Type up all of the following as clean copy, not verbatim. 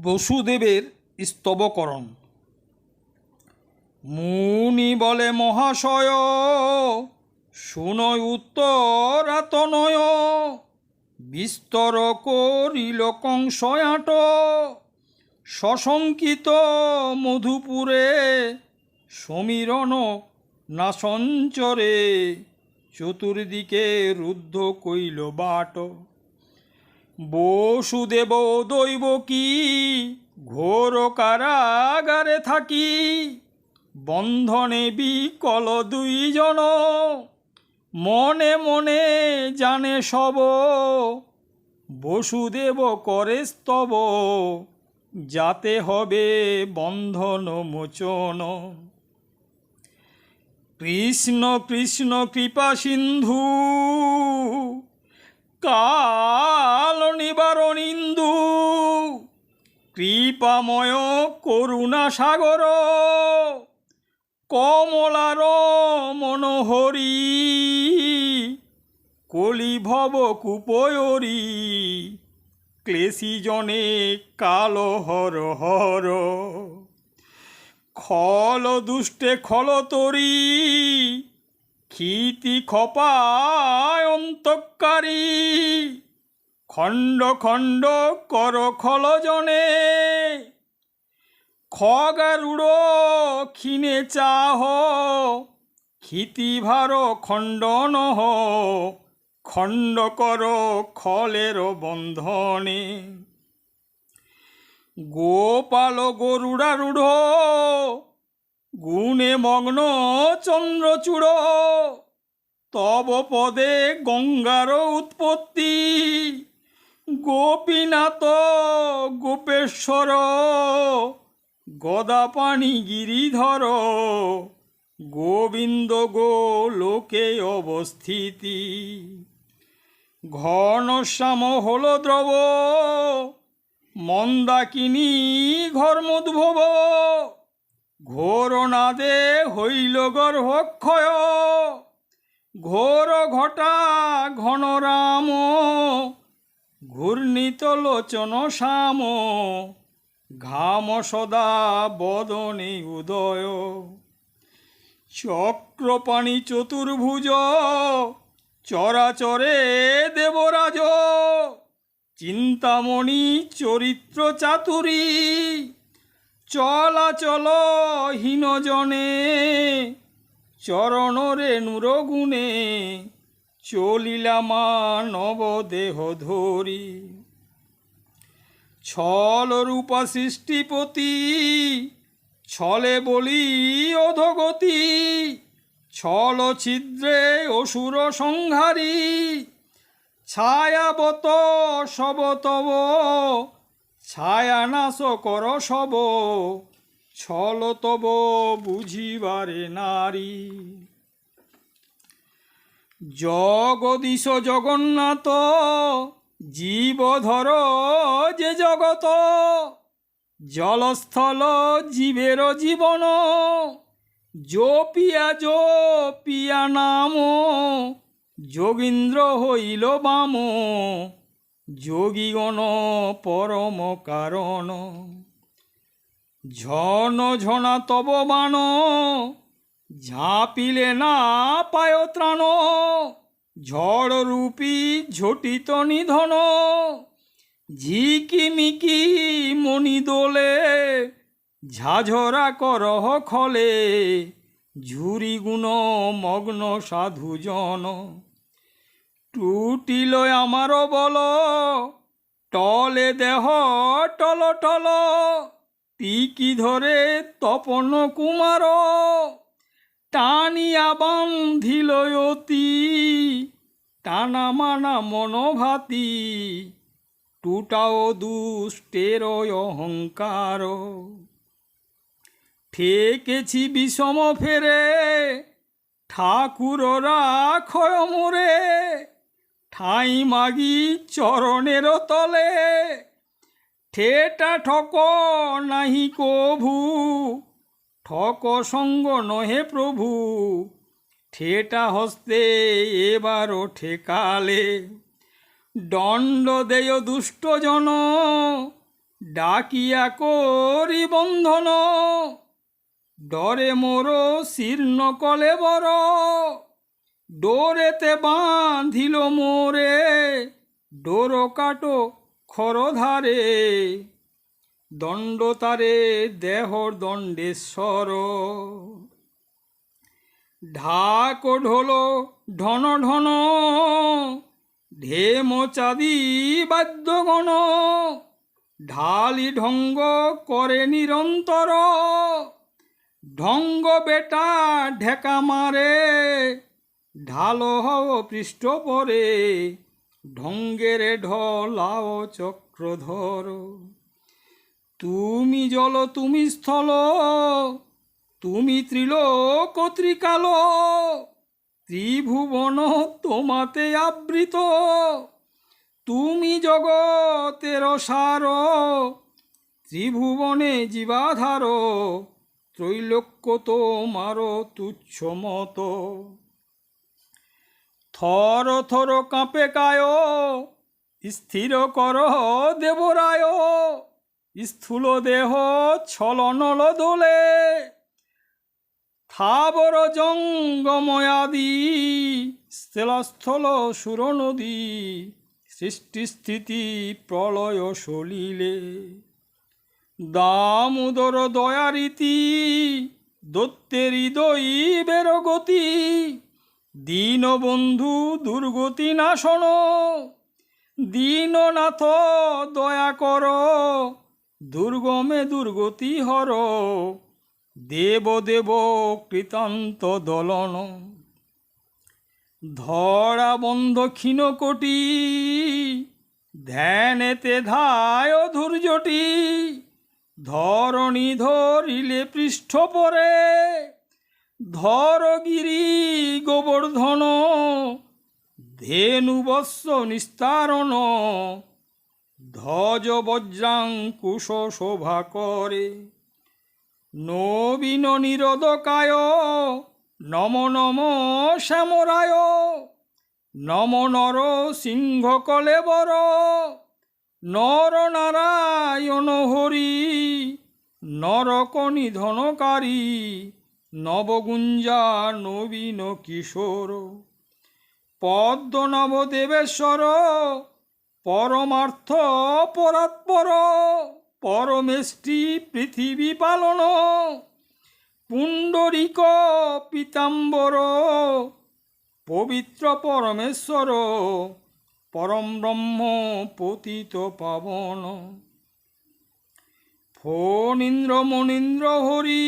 বসুদেবের স্তবকরণ। মুনি বলে মহাশয়, শুনয় উত্তরাতনয়। বিস্তর করিল কংসয়াট, সশঙ্কিত মধুপুরে। সমীরণ নাসঞ্চরে, চতুর্দিকে রুদ্ধ কইল বাট। বসুদেব দৈব কি, ঘোর কারাগারে থাকি। বন্ধনে বিকল দুইজন, মনে মনে জানে সব। বসুদেব করে স্তব, যাতে হবে বন্ধন মোচন। কৃষ্ণ কৃষ্ণ কৃপা সিন্ধু, কাল নিবারণিন্দু। কৃপাময় করুণা সাগর, কমলার মনোহরি। কলি ভব কুপয়রি, ক্লেশী জনে কাল হর হর। খল দুষ্টে খল তরি, ক্ষিতি খপায় অন্তঃকারী। খণ্ড খণ্ড কর খল জনে, খগারুড় ক্ষীণে চাহ। ক্ষিতিভার খণ্ডন হ, খণ্ড কর খলের বন্ধনে। গোপাল গরুড়ারূঢ়, গুণে মগ্ন চন্দ্রচূড়। তব পদে গঙ্গার উৎপত্তি, গোপীনাথ গোপেশ্বর। গদাপাণি গিরিধর, গোবিন্দ গোলোকে অবস্থিতি। ঘনশ্যাম হল দ্রব, মন্দাকিনী ঘর্মোদ্ভব। ঘোর নাদে হইল গর্ভক্ষয়, ঘোর ঘটা ঘন রাম। ঘূর্ণিত লোচন শ্যাম, ঘাম সদা বদনে উদয়। চক্রপাণি চতুর্ভুজ, চরাচরে দেবরাজ। চিন্তামণি চরিত্র চাতুরী, চলাচল হীনজনে। চরণ রেণুর গুণে, চলিলা মানব দেহ ধরি। ছল রূপা সৃষ্টিপতি, ছলে বলি অধোগতি। ছল ছিদ্রে অসুর সংহারী, ছায়াবত সব তব। ছায়া নাশ কর সব, ছল তব বুঝিবারে নারী। জগদীশ জগন্নাথ, জীবধর যে জগত। জলস্থল জীবের জীবন, জপিয়া জপিয়া নাম। যোগীন্দ্র হইল বাম, যোগীগণ পরম কারণ। ঝন ঝনা তব বাণ, ঝাঁপিলে না পায় ত্রাণ। ঝড় রূপী ঝটিত নিধন, ঝিকিমিকি মণি দোলে। ঝাঝরা করহ খলে, ঝুরি গুণ মগ্ন সাধুজন। টুটিল আমার বল, টলে দেহ টল টল। পিকি ধরে তপন কুমার, টানিয়া বান্ধিল অতি। টানা মানা মনোভাতি, টুটাও দুষ্টের অহংকার। ঠেকেছি বিষম ফেরে, ঠাকুর রাখয় মোরে। ঠাঁই মাগি চরণের তলে, ঠেটা ঠক নাহি কভু। ঠক সঙ্গ নহে প্রভু, ঠেটা হস্তে এবারও ঠেকালে। দণ্ড দেয় দুষ্টজন, ডাকিয়া করি বন্ধন, ডরে মোর শীর্ণ কলে বড়, ডোরেতে বাঁধিল মোরে, ডোর কাটো খরধারে, দণ্ড তারে দেহর দণ্ডেশ্বর। ঢাক ঢোল ঢন ঢন, ঢেম চাঁদি বাদ্যগণ, ঢালি ঢঙ্গ করে নিরন্তর, ঢঙ্গ বেটা ঢেকা মারে, ঢাল হও পৃষ্ঠ পরে, ঢঙ্গের ঢলাও চক্রধর। তুমি জল তুমি স্থল, তুমি ত্রিলোক ত্রিকাল, ত্রিভুবন তোমাতে আবৃত, তুমি জগতের সার, ত্রিভুবনে জীবাধার, ত্রৈলোক্য তোমার তুচ্ছ মত। থর থর কাঁপে কায়, স্থির কর দেবরায়, স্থূল দেহ ছলনল দোলে, থাবর জঙ্গময়াদি, স্থলস্থল সুর নদী, সৃষ্টি স্থিতি প্রলয় সলিলে। দামোদর দয়ারীতি, দত্তের দৈবের গতি, দীনবন্ধু দুর্গতি নাশন, দীননাথ দয়া কর, দুর্গমে দুর্গতি হর, দেব দেব কৃতান্ত দলন। ধরা বন্ধ ক্ষীণ কোটি, ধ্যানেতে ধায় ধৈর্যটি, ধরণী ধরিলে পৃষ্ঠ পরে, ধরগিরি গোবর্ধন, ধেনু বৎস নিস্তারণ, ধ্বজ বজ্রাঙ্কুশ শোভা করে। নবীন নিরোদকায়, নম নম শ্যামরায়, নম নর সিংহ কলেবর, নর নারায়ণ হরি, নরক নিধনকারী, নবগুঞ্জা নবীন কিশোর। পদ্মনব দেবেশ্বর, পরমার্থ পরাৎপর, পরমেষ্টি পৃথিবী পালন, পুণ্ডরিক পীতাম্বর, পবিত্র পরমেশ্বর, পরম ব্রহ্ম পতিত পাবন। ফণীন্দ্র মনীন্দ্র হরি,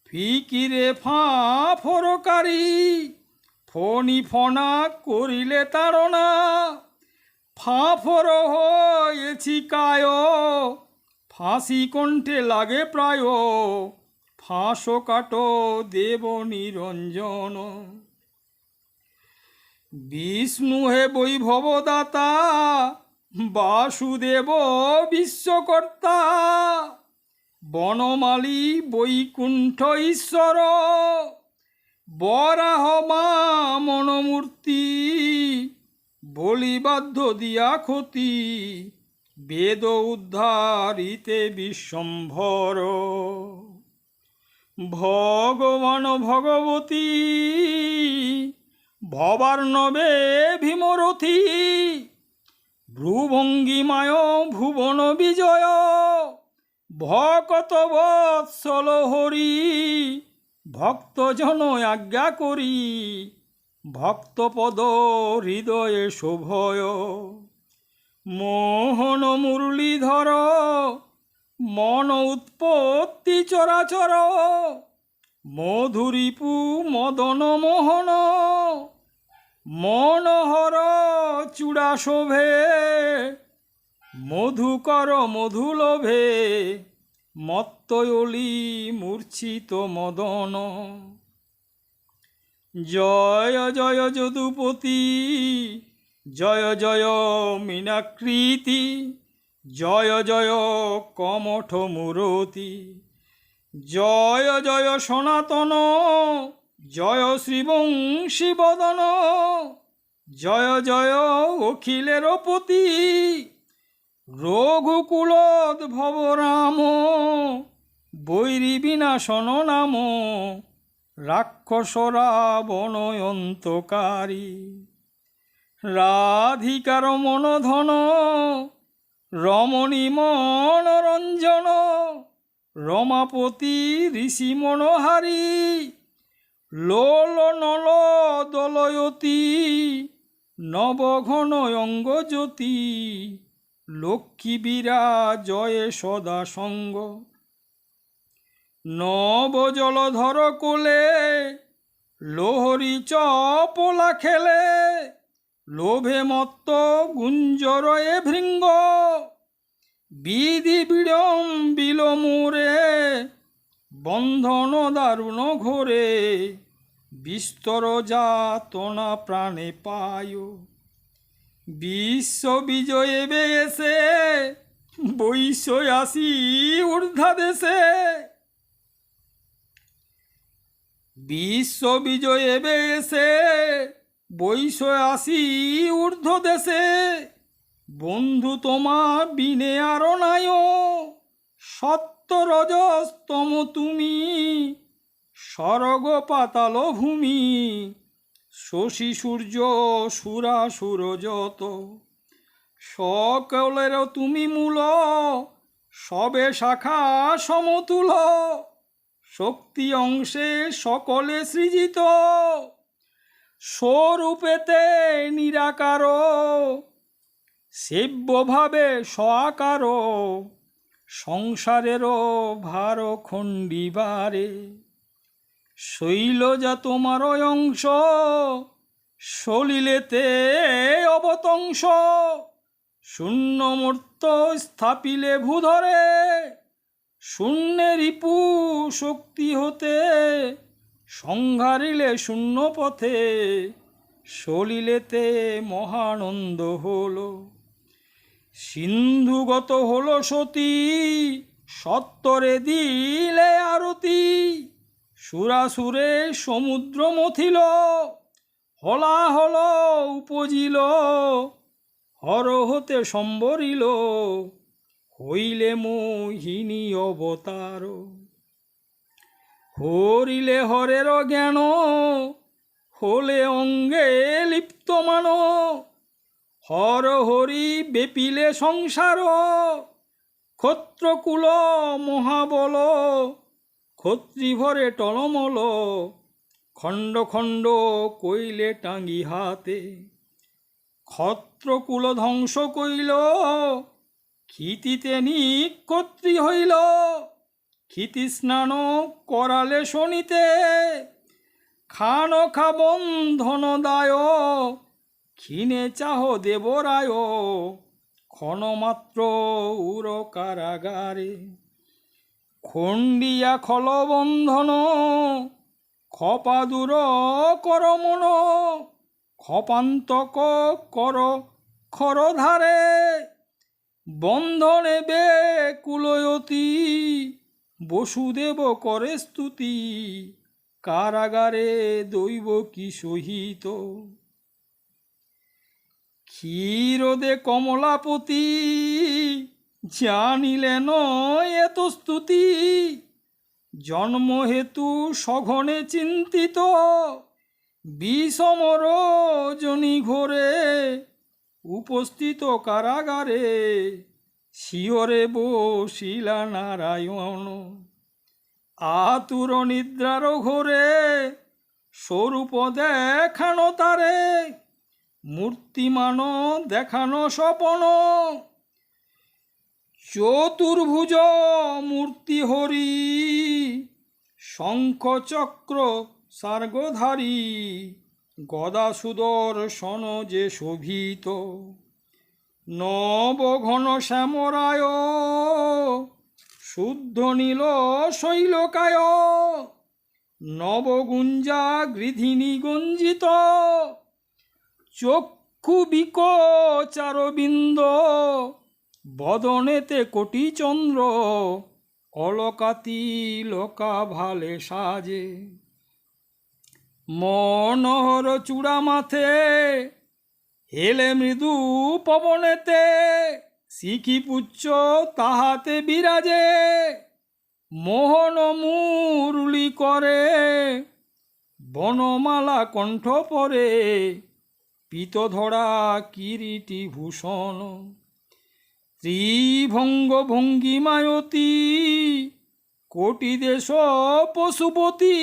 ফিকিরে ফাঁফরকারী, ফণি ফণা করিলে তাড়না, ফাঁফর হয়েছি কায়, ফাঁসি কণ্ঠে লাগে প্রায়, ফাঁস কাটো দেব নিরঞ্জন। বিষ্ণু হে বৈভবদাতা, বাসুদেব বিশ্বকর্তা, বনমালী বৈকুণ্ঠ ঈশ্বর, বরাহ বামন মূর্তি, বলিবাধ্য দিয়া ক্ষতি, বেদ উদ্ধারিতে বিশ্বম্ভর। ভগবান ভগবতী, ভবার্ণবে ভীমরথী, ভ্রুভঙ্গিমায় ভুবন বিজয়, ভকত বৎসল হরি, ভক্তজন আজ্ঞা করি, ভক্তপদ হৃদয়ে শোভয়। মোহন মুরলীধর, মন উৎপত্তি চরাচর, মধুরিপু মদন মোহন, মনোহর চূড়া শোভে, মধুকর মধুলোভে, মত্তয়লি মূর্ছিত মদন। জয় জয় যদুপতি, জয় জয় মীনাকৃতি, জয় জয় কমঠ মূরতি, জয় জয় সনাতন, জয় শ্রীবংশী বদন, জয় জয় অখিলের পতি, রঘুকুলোদ্ভব রাম, বৈরী বিনাশন নাম, রাক্ষস রাবণয়ন্তকারী। রাধিকার মনোধন, রমণী মনোরঞ্জন, রমাপতি ঋষি মনোহারী। লোল নল দলয়তী, নবঘন অঙ্গজ্যোতি, লক্ষ্মী বিরাজয়ে সদা সঙ্গ। নব জলধর কোলে, লোহরী চপলা খেলে, লোভে মত্ত গুঞ্জরয়ে ভৃঙ্গ। বিধি বিড়ম্বিল মোরে, বন্ধন দারুণ ঘোরে, বিস্তর যাতনা প্রাণে পায়। বিশ্ব বিজয়ে বেয়েছে, বৈষয় আসি ঊর্ধ্বদেশে। বিশ্ব বিজয়ে বেয়েছে, বৈষয় আসি ঊর্ধ্বদেশে। বন্ধু তোমা বিনে আর নাই, সত্য রজস্তম তুমি, স্বর্গ পাতাল ভূমি। শশী সূর্য সুরাসুর যত, সকলের তুমি মূল, সবে শাখা সমতুল। শক্তি অংশে সকলে সৃজিত, স্বরূপেতে নিরাকার, সেব্যভাবে স্বাকার। সংসারেরও ভার খণ্ডিবারে, শৈলজা তোমার অংশ, সলিলেতে অবতংশ। শূন্যমূর্ত স্থাপিলে ভূধরে, শূন্যে রিপু শক্তি হতে, সংহারিলে শূন্য পথে। সলিলেতে মহানন্দ হল, সিন্ধুগত হল সতী, সত্তরে দিলে আরতি। সুরাসুরে সমুদ্র মথিল, হলাহল উপজিল, হর হতে সম্বরিল, হইলে মোহিনী অবতার। হরিলে হরের জ্ঞান, হলে অঙ্গে লিপ্ত মান। হর হরি বেপিলে সংসার, ক্ষত্রকুল মহাবল। ক্ষত্রিভরে টলমল, খণ্ড খণ্ড কইলে টাঙ্গি হাতে। ক্ষত্রকুল ধ্বংস কইল, ক্ষিতিতে নিক্ষত্রি হইল। ক্ষিতি স্নান করালে শনিতে, খান খা বন্ধন দায়। ক্ষীণে চাহ দেবরায়, ক্ষণমাত্র উর কারাগারে। খণ্ডিয়া খল বন্ধন, খপা দূর কর মন। খপান্তক কর খরধারে, বন্ধনে বেকুলয়তি। বসুদেব করে স্তুতি, কারাগারে দৈব কি সহিত। ক্ষীরদে কমলাপতি, জানিলেন এত স্তুতি। জন্ম হেতু সঘনে চিন্তিত, বিষম রজনী ঘোরে। উপস্থিত কারাগারে, শিয়রে বসিলা নারায়ণ। আতুর নিদ্রার ঘোরে, স্বরূপ দেখানো তারে। মূর্তিমান দেখানো স্বপন, চতুর্ভুজ মূর্তি হরি। শঙ্খ চক্র সার্গধারী, গদা সুদর্শন যে শোভিত। নবঘন শ্যামরায়, শুদ্ধ নীল শৈলকায়। নবগুঞ্জা গৃধিনী গঞ্জিত, চক্ষু বিকচারবিন্দ। বদনেতে কোটি চন্দ্র, অলকাতি লোকা ভালে সাজে। মনোহর চূড়া মাথে, হেলে মৃদু পবনেতে। শিখিপুচ্ছ তাহাতে বিরাজে, মোহন মুরলি করে, বনমালা কণ্ঠ পরে, পিতধরা কিরীটি ভূষণ। ত্রিভঙ্গ ভঙ্গিমায়তী, কোটি দেশ পশুপতি,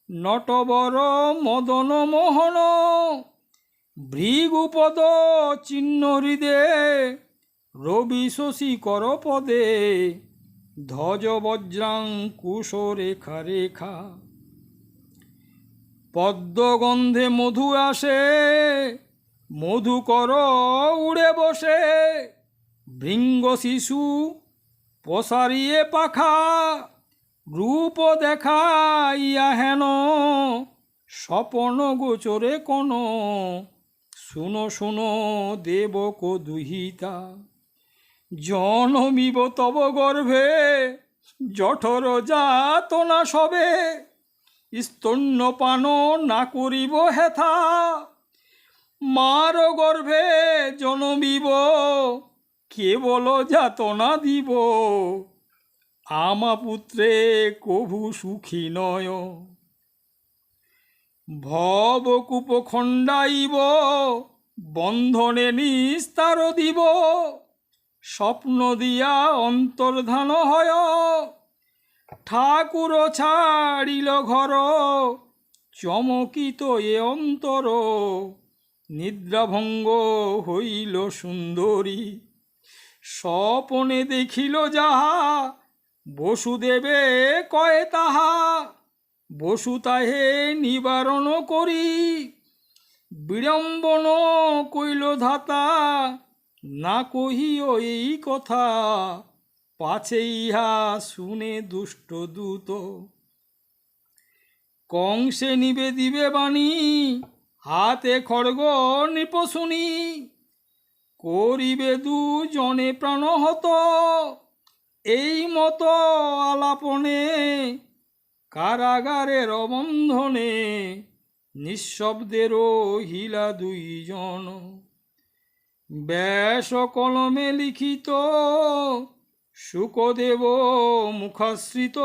নটবর মদন মোহন, ভৃগুপদ চিহ্ন হৃদে, রবি শশী কর পদে, ধ্বজ বজ্রাঙ্কুশ রেখা রেখা। পদ্মগন্ধে মধু আসে, মধুকর উড়ে বসে, ভৃঙ্গ শিশু পসারিয়ে পাখা, রূপ দেখাইয়া হেন, স্বপন গোচরে কোন, শুনো শুনো দেবক দুহিতা। জনমিব তব গর্ভে, জঠর যাতনা সবে, স্তন্যপান না করিব হেথা, মার গর্ভে জনমিব, কেবল যাতনা দিব, আমা পুত্রে কভু সুখী নয়। ভবকূপ খণ্ডাইব, বন্ধনে নিস্তার দিব, স্বপ্ন দিয়া অন্তর্ধান হয়, ঠাকুর ছাড়িল ঘর, চমকিত এ অন্তর, নিদ্রাভঙ্গ হইল সুন্দরী, স্বপনে দেখিল যাহা, বসুদেবে কয় তাহা, বসু তাহে নিবারণ করি, বিড়ম্বন কইল ধাতা, না কহিও এই কথা, পাছে ইহা শুনে দুষ্ট দূত। কংসে নিবে দিবে বাণী, হাতে খড়গ নৃপশুনি, করিবে দুজনে প্রাণহত, এই মত আলাপনে, কারাগারের বন্ধনে, নিঃশব্দের রহিলা দুইজন। ব্যাস কলমে লিখিত, শুকদেব মুখাশ্রিত,